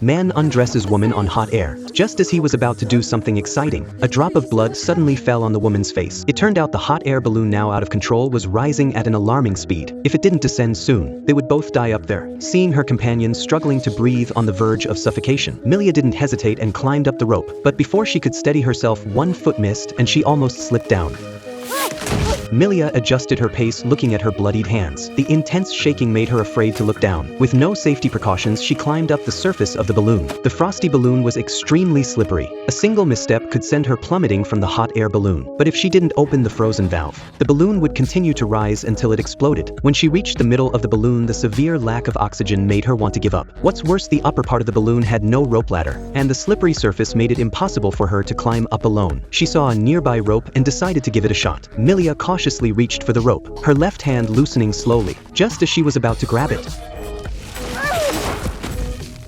Man undresses woman on hot air. Just as he was about to do something exciting, a drop of blood suddenly fell on the woman's face. It turned out the hot air balloon, now out of control, was rising at an alarming speed. If it didn't descend soon, they would both die up there. Seeing her companion struggling to breathe on the verge of suffocation, Millia didn't hesitate and climbed up the rope. But before she could steady herself, 1 foot missed and she almost slipped down. Millia adjusted her pace, looking at her bloodied hands. The intense shaking made her afraid to look down. With no safety precautions, she climbed up the surface of the balloon. The frosty balloon was extremely slippery. A single misstep could send her plummeting from the hot air balloon. But if she didn't open the frozen valve, the balloon would continue to rise until it exploded. When she reached the middle of the balloon, the severe lack of oxygen made her want to give up. What's worse, the upper part of the balloon had no rope ladder, and the slippery surface made it impossible for her to climb up alone. She saw a nearby rope and decided to give it a shot. Millia cautiously reached for the rope, her left hand loosening slowly, just as she was about to grab it.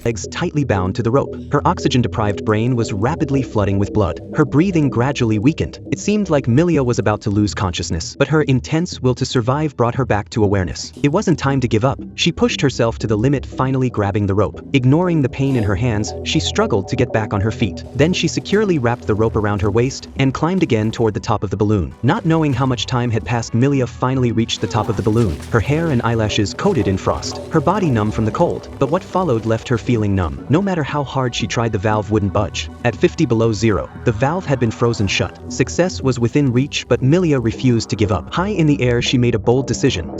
Legs tightly bound to the rope. Her oxygen-deprived brain was rapidly flooding with blood. Her breathing gradually weakened. It seemed like Millia was about to lose consciousness, but her intense will to survive brought her back to awareness. It wasn't time to give up. She pushed herself to the limit, finally grabbing the rope. Ignoring the pain in her hands, she struggled to get back on her feet. Then she securely wrapped the rope around her waist and climbed again toward the top of the balloon. Not knowing how much time had passed, Millia finally reached the top of the balloon, her hair and eyelashes coated in frost, her body numb from the cold. But what followed left her feeling numb. No matter how hard she tried, the valve wouldn't budge. At 50 below zero, the valve had been frozen shut. Success was within reach, but Millia refused to give up. High in the air, she made a bold decision.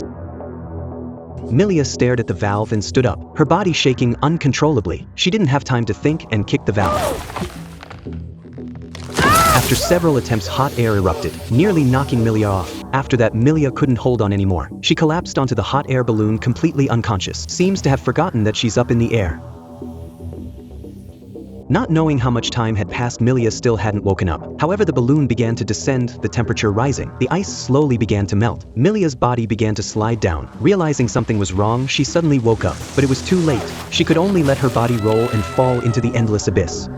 Millia stared at the valve and stood up, her body shaking uncontrollably. She didn't have time to think and kicked the valve. After several attempts, hot air erupted, nearly knocking Millia off. After that, Millia couldn't hold on anymore. She collapsed onto the hot air balloon, completely unconscious. Seems to have forgotten that she's up in the air. Not knowing how much time had passed, Millia still hadn't woken up. However, the balloon began to descend, the temperature rising. The ice slowly began to melt. Millia's body began to slide down. Realizing something was wrong, she suddenly woke up. But it was too late. She could only let her body roll and fall into the endless abyss.